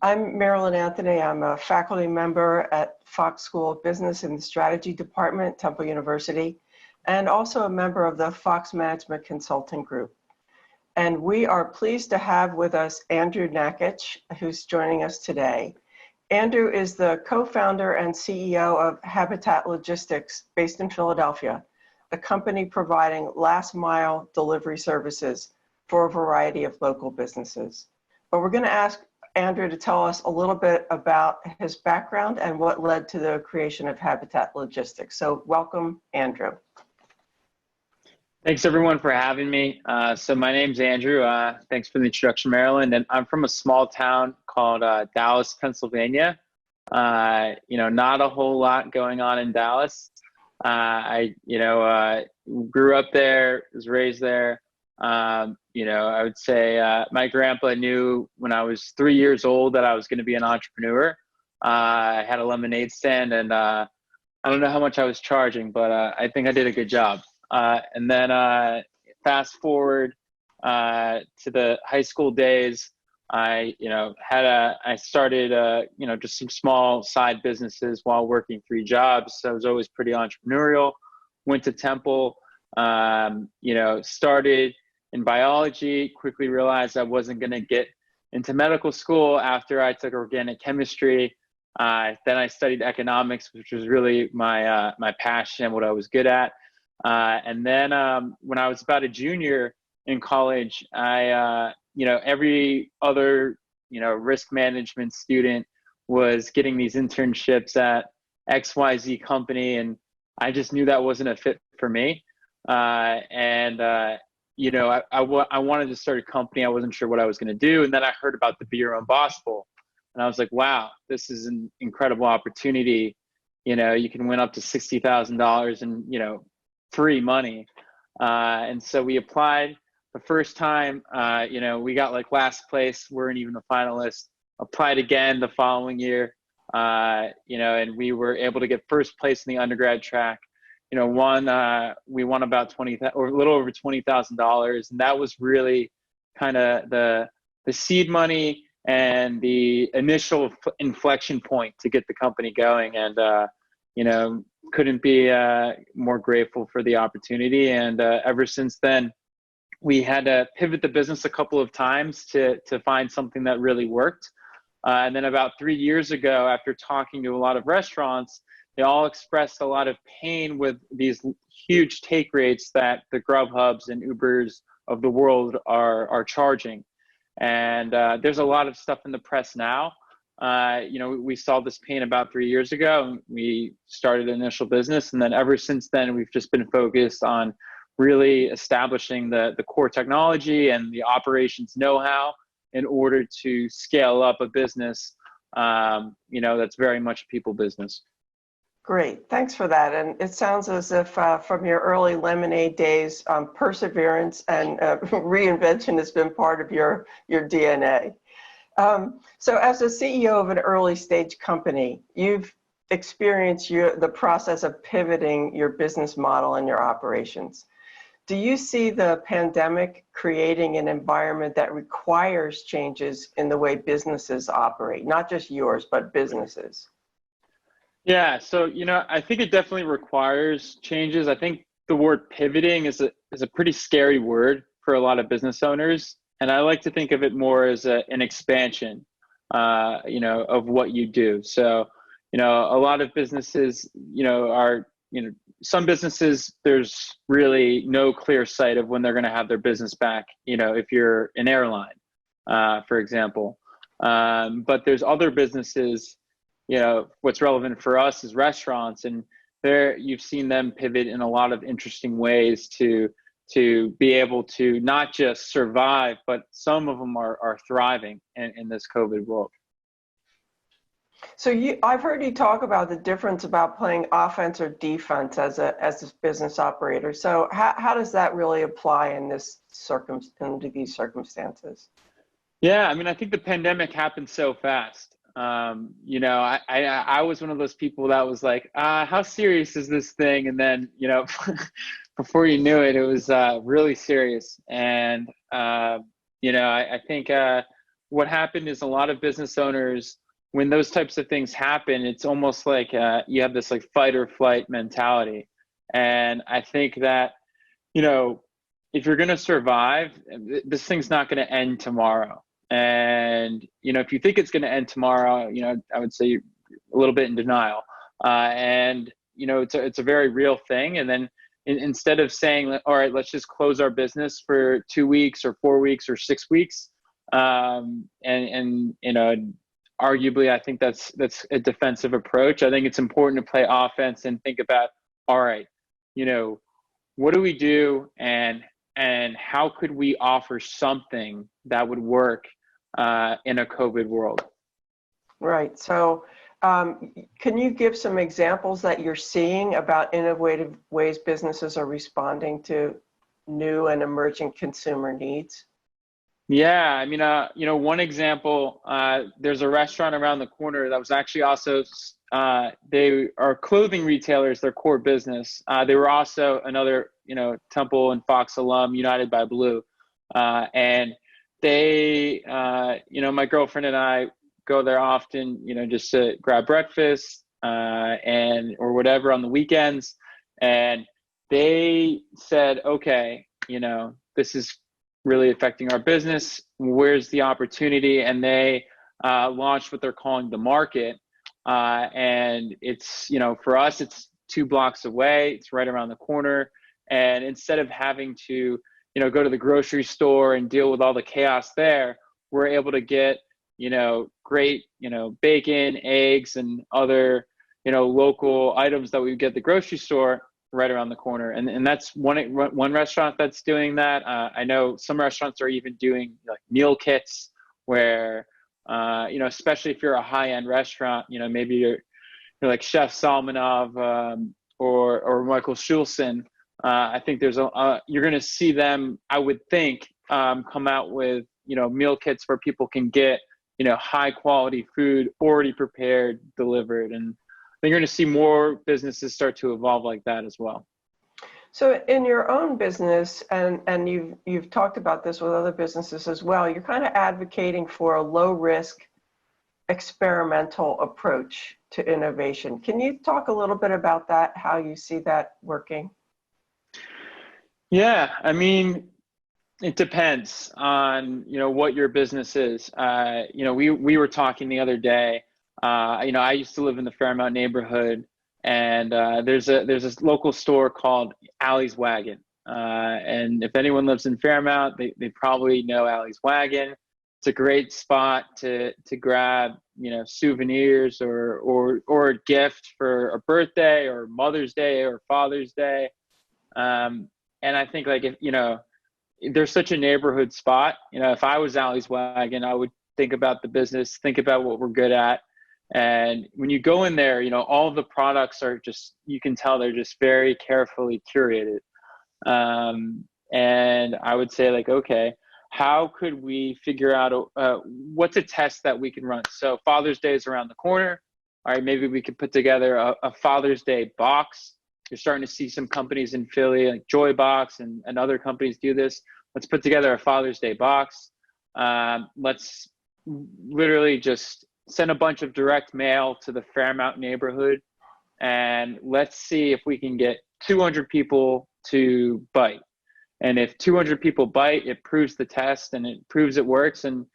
I'm Marilyn Anthony. I'm a faculty member at Fox School of Business in the Strategy Department, Temple University, and also a member of the Fox Management Consulting Group. And we are pleased to have with us Andrew Nakkache, who's joining us today. Andrew is the co-founder and CEO of Habitat Logistics based in Philadelphia, a company providing last mile delivery services for a variety of local businesses. But we're going to ask Andrew to tell us a little bit about his background and what led to the creation of Habitat Logistics. So welcome, Andrew. Thanks everyone for having me. So my name's Andrew. Thanks for the introduction, Marilyn. And I'm from a small town called Dallas, Pennsylvania. Not a whole lot going on in Dallas. I grew up there, was raised there. I would say my grandpa knew when I was 3 years old that I was going to be an entrepreneur. I had a lemonade stand, and I don't know how much I was charging, but I think I did a good job. And then fast forward to the high school days, I started just some small side businesses while working 3 jobs. So I was always pretty entrepreneurial. Went to Temple, started in biology, quickly realized I wasn't going to get into medical school after I took organic chemistry. Then I studied economics, which was really my passion and what I was good at. And then when I was about a junior in college, every other, risk management student was getting these internships at XYZ company. And I just knew that wasn't a fit for me. I wanted to start a company. I wasn't sure what I was going to do. And then I heard about the Be Your Own Boss Bowl. And I was like, wow, this is an incredible opportunity. You can win up to $60,000 in, free money. And so we applied the first time, we got like last place, weren't even a finalist. Applied again the following year, and we were able to get first place in the undergrad track. We won about a little over $20,000, and that was really kind of the seed money and the initial inflection point to get the company going. And couldn't be more grateful for the opportunity. And ever since then, we had to pivot the business a couple of times to find something that really worked. And then about 3 years ago, after talking to a lot of restaurants, they all expressed a lot of pain with these huge take rates that the Grubhubs and Ubers of the world are charging. And there's a lot of stuff in the press now. We saw this pain about 3 years ago, and we started an initial business. And then ever since then, we've just been focused on really establishing the core technology and the operations know-how in order to scale up a business, that's very much a people business. Great, thanks for that. And it sounds as if from your early lemonade days, perseverance and reinvention has been part of your DNA. So as a CEO of an early stage company, you've experienced the process of pivoting your business model and your operations. Do you see the pandemic creating an environment that requires changes in the way businesses operate, not just yours, but businesses? Yeah, so, I think it definitely requires changes. I think the word pivoting is a pretty scary word for a lot of business owners. And I like to think of it more as an expansion, of what you do. So, a lot of businesses, some businesses, there's really no clear sight of when they're going to have their business back, if you're an airline, for example. But there's other businesses, what's relevant for us is restaurants, and there you've seen them pivot in a lot of interesting ways to be able to not just survive, but some of them are thriving in this COVID world. So I've heard you talk about the difference about playing offense or defense as a business operator. So how does that really apply in under these circumstances? Yeah, I think the pandemic happened so fast. I was one of those people that was like, how serious is this thing? And then, before you knew it, it was really serious. And, I think what happened is a lot of business owners, when those types of things happen, it's almost like you have this like fight or flight mentality. And I think that, you know, if you're going to survive, this thing's not going to end tomorrow. And, you know, if you think it's going to end tomorrow, you know, I would say you're a little bit in denial. And, you know, it's a very real thing. And then instead of saying, all right, let's just close our business for 2 weeks or 4 weeks or 6 weeks, and you know, arguably, I think that's a defensive approach. I think it's important to play offense and think about, all right, you know, what do we do, and how could we offer something that would work in a COVID world? Right. So can you give some examples that you're seeing about innovative ways businesses are responding to new and emerging consumer needs? Yeah, I mean, you know, one example, there's a restaurant around the corner that was actually also, they are clothing retailers, their core business. They were also another, you know, Temple and Fox alum, United by Blue. And they, you know, my girlfriend and I go there often, you know, just to grab breakfast or whatever on the weekends. And they said, okay, you know, this is really affecting our business. Where's the opportunity? And they launched what they're calling the market. And it's, you know, for us, it's 2 blocks away. It's right around the corner. And instead of having to, you know, go to the grocery store and deal with all the chaos there, we're able to get, you know, great, you know, bacon, eggs, and other, you know, local items that we get at the grocery store right around the corner. And that's one restaurant that's doing that. I know some restaurants are even doing like meal kits where, you know, especially if you're a high-end restaurant, you know, maybe you're like Chef Salmanov or Michael Schulzen. I think there's you're going to see them, I would think, come out with, you know, meal kits where people can get, you know, high quality food already prepared, delivered. And I think you're going to see more businesses start to evolve like that as well. So in your own business, and you've talked about this with other businesses as well, you're kind of advocating for a low risk experimental approach to innovation. Can you talk a little bit about that, how you see that working? Yeah, I mean, it depends on, you know, what your business is. You know, we were talking the other day. You know, I used to live in the Fairmount neighborhood, and there's this local store called Allie's Wagon. And if anyone lives in Fairmount, they probably know Allie's Wagon. It's a great spot to grab, you know, souvenirs or a gift for a birthday or Mother's Day or Father's Day. And I think, like, if, you know, there's such a neighborhood spot, you know, if I was Allie's Wagon, I would think about the business, think about what we're good at. And when you go in there, you know, all of the products are just, you can tell they're just very carefully curated. And I would say, like, okay, how could we figure out what's a test that we can run? So Father's Day is around the corner. All right, maybe we could put together a Father's Day box. You're starting to see some companies in Philly, like Joy Box and other companies do this. Let's put together a Father's Day box. Let's literally just send a bunch of direct mail to the Fairmount neighborhood, and let's see if we can get 200 people to bite. And if 200 people bite, it proves the test and it proves it works, and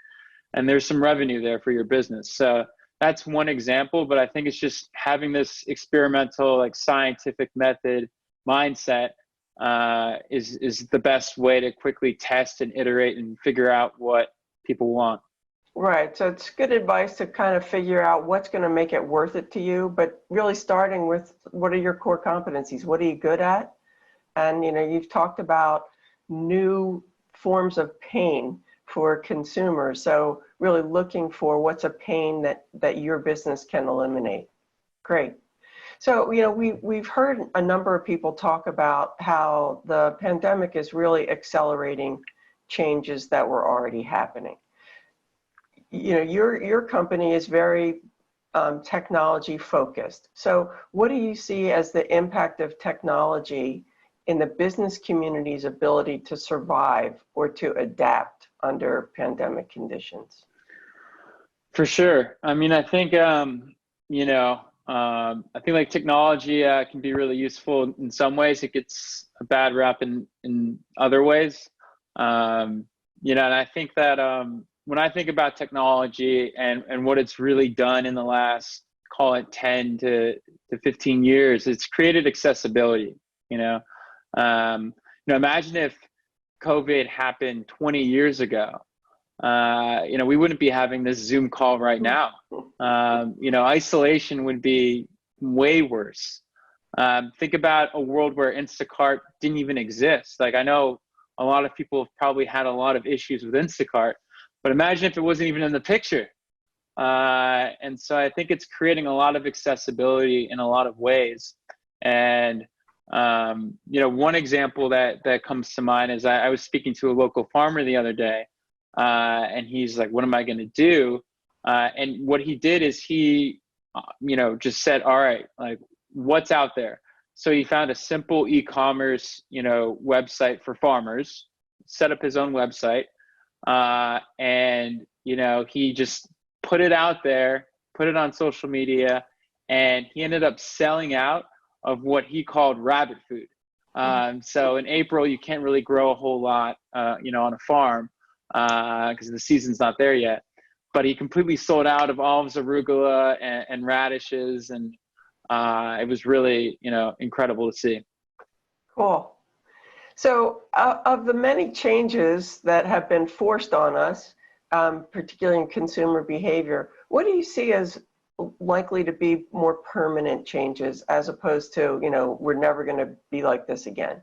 there's some revenue there for your business. So that's one example, but I think it's just having this experimental, like, scientific method mindset is the best way to quickly test and iterate and figure out what people want. Right. So it's good advice to kind of figure out what's going to make it worth it to you, but really starting with what are your core competencies? What are you good at? And, you know, you've talked about new forms of pain for consumers. So really looking for what's a pain that your business can eliminate. Great. So, you know, we've heard a number of people talk about how the pandemic is really accelerating changes that were already happening. You know, your company is very technology focused. So what do you see as the impact of technology in the business community's ability to survive or to adapt under pandemic conditions? For sure. I mean, I think, I think like technology can be really useful in some ways. It gets a bad rap in other ways. And I think that when I think about technology and what it's really done in the last, call it 10 to 15 years, it's created accessibility, you know. Imagine if COVID happened 20 years ago. We wouldn't be having this Zoom call right now. Isolation would be way worse. Think about a world where Instacart didn't even exist. Like, I know a lot of people have probably had a lot of issues with Instacart, but imagine if it wasn't even in the picture. And so I think it's creating a lot of accessibility in a lot of ways. And, one example that comes to mind is I was speaking to a local farmer the other day, and he's like, what am I going to do? And what he did is he, just said, all right, like, what's out there? So he found a simple e-commerce, website for farmers, set up his own website. And he just put it out there, put it on social media, and he ended up selling out of what he called rabbit food. So in April, you can't really grow a whole lot, on a farm, because the season's not there yet. But he completely sold out of olives, arugula, and radishes, and it was really, incredible to see. Cool. So of the many changes that have been forced on us, particularly in consumer behavior, what do you see as likely to be more permanent changes as opposed to, we're never going to be like this again?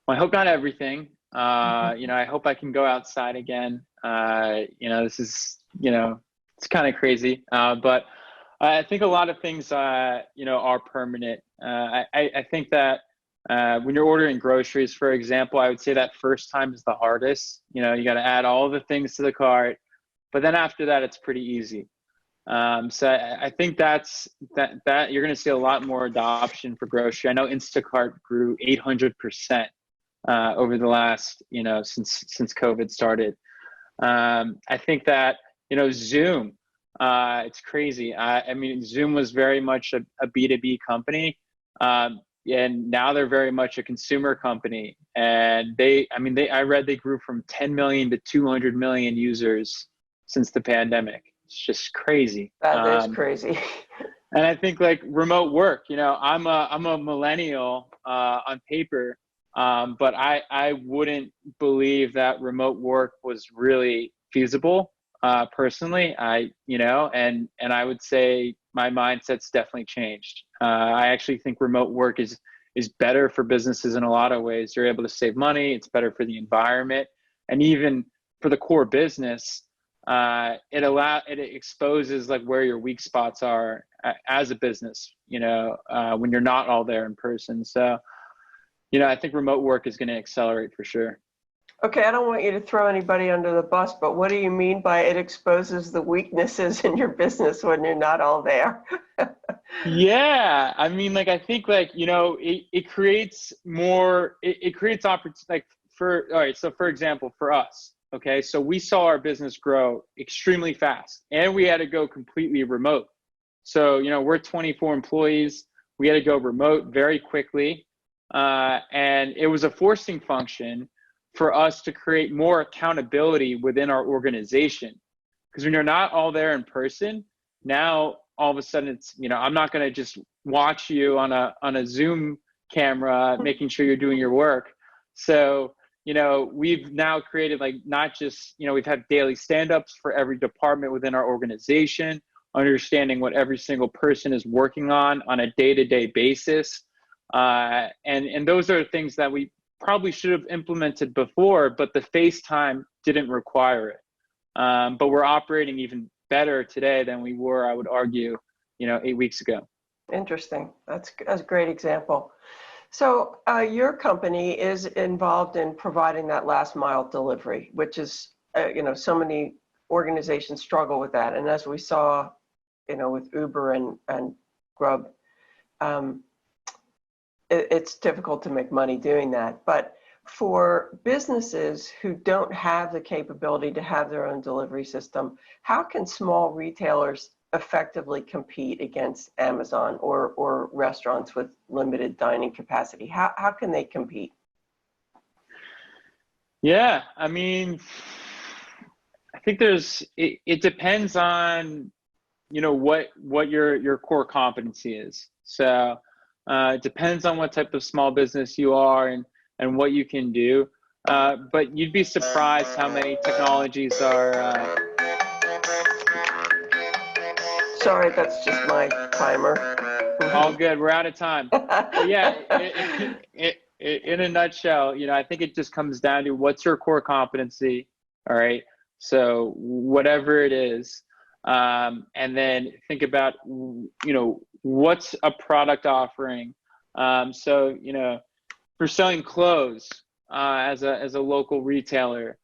Well, I hope not everything. I hope I can go outside again. This is, it's kind of crazy. But I think a lot of things, are permanent. I think that when you're ordering groceries, for example, I would say that first time is the hardest. You got to add all the things to the cart, but then after that, it's pretty easy. So I think that you're going to see a lot more adoption for grocery. I know Instacart grew 800% over the last, since COVID started. I think that, Zoom, it's crazy. I mean, Zoom was very much a B2B company. And now they're very much a consumer company. And I read they grew from 10 million to 200 million users since the pandemic. It's just crazy. That is crazy. And I think like remote work, I'm a millennial on paper, but I wouldn't believe that remote work was really feasible personally. And I would say my mindset's definitely changed. I actually think remote work is better for businesses in a lot of ways. You're able to save money. It's better for the environment, and even for the core business. It exposes like where your weak spots are as a business, when you're not all there in person. So, I think remote work is going to accelerate for sure. Okay, I don't want you to throw anybody under the bus, but what do you mean by it exposes the weaknesses in your business when you're not all there? Yeah, I mean, like, I think like, it creates more, it creates opportunity, all right, so for example, for us, okay, so we saw our business grow extremely fast and we had to go completely remote. So, we're 24 employees. We had to go remote very quickly. And it was a forcing function for us to create more accountability within our organization. Because when you're not all there in person, now all of a sudden it's, I'm not going to just watch you on a Zoom camera, making sure you're doing your work. So, we've now created like, not just, we've had daily stand-ups for every department within our organization, understanding what every single person is working on a day-to-day basis. And those are things that we probably should have implemented before, but the FaceTime didn't require it. But we're operating even better today than we were, I would argue, 8 weeks ago. Interesting. That's a great example. So your company is involved in providing that last mile delivery, which is, so many organizations struggle with that. And as we saw, with Uber and Grub, it's difficult to make money doing that. But for businesses who don't have the capability to have their own delivery system, how can small retailers effectively compete against Amazon or restaurants with limited dining capacity? How can they compete? Yeah, I mean, I think it depends on, what your core competency is. So it depends on what type of small business you are and what you can do. But you'd be surprised how many technologies are. Sorry, that's just my timer. All good. We're out of time. But yeah, in a nutshell, I think it just comes down to what's your core competency. All right. So whatever it is, and then think about, what's a product offering. So, if you're selling clothes as a local retailer,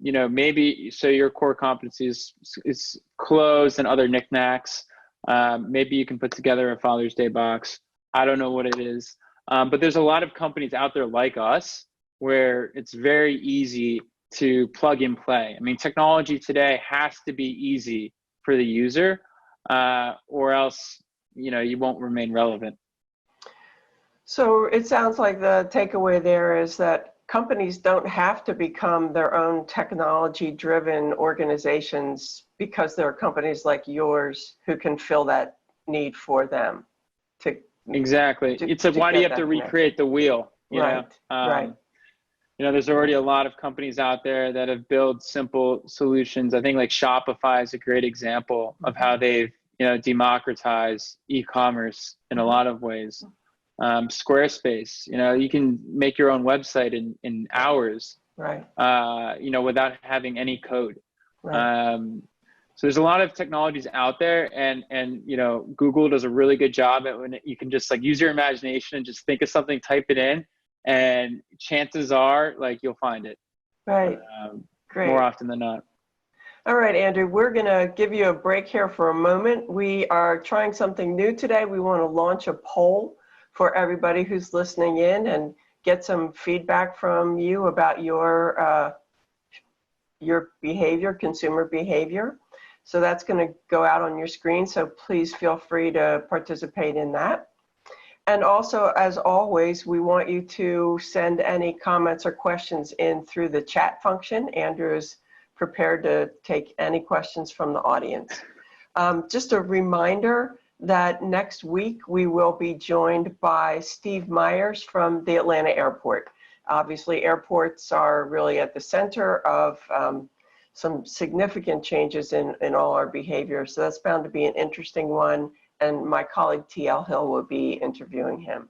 maybe so your core competency is clothes and other knickknacks. Maybe you can put together a Father's Day box. I don't know what it is. But there's a lot of companies out there like us where it's very easy to plug and play. I mean, technology today has to be easy for the user, or else, you won't remain relevant. So it sounds like the takeaway there is that companies don't have to become their own technology-driven organizations because there are companies like yours who can fill that need for them. Exactly. It's like, why do you have to recreate the wheel? Right. There's already a lot of companies out there that have built simple solutions. I think like Shopify is a great example of how they've, democratized e-commerce in a lot of ways. Squarespace, you can make your own website in hours, right? Without having any code. Right. So there's a lot of technologies out there, and Google does a really good job at when you can just like use your imagination and just think of something, type it in, and chances are like you'll find it. Right. Great. More often than not. All right, Andrew, we're going to give you a break here for a moment. We are trying something new today. We want to launch a poll for everybody who's listening in and get some feedback from you about your behavior, consumer behavior. So that's going to go out on your screen, so please feel free to participate in that. And also, as always, we want you to send any comments or questions in through the chat function. Andrew is prepared to take any questions from the audience. Just a reminder that next week we will be joined by Steve Myers from the Atlanta airport. Obviously, airports are really at the center of some significant changes in all our behavior. So that's bound to be an interesting one. And my colleague T.L. Hill will be interviewing him.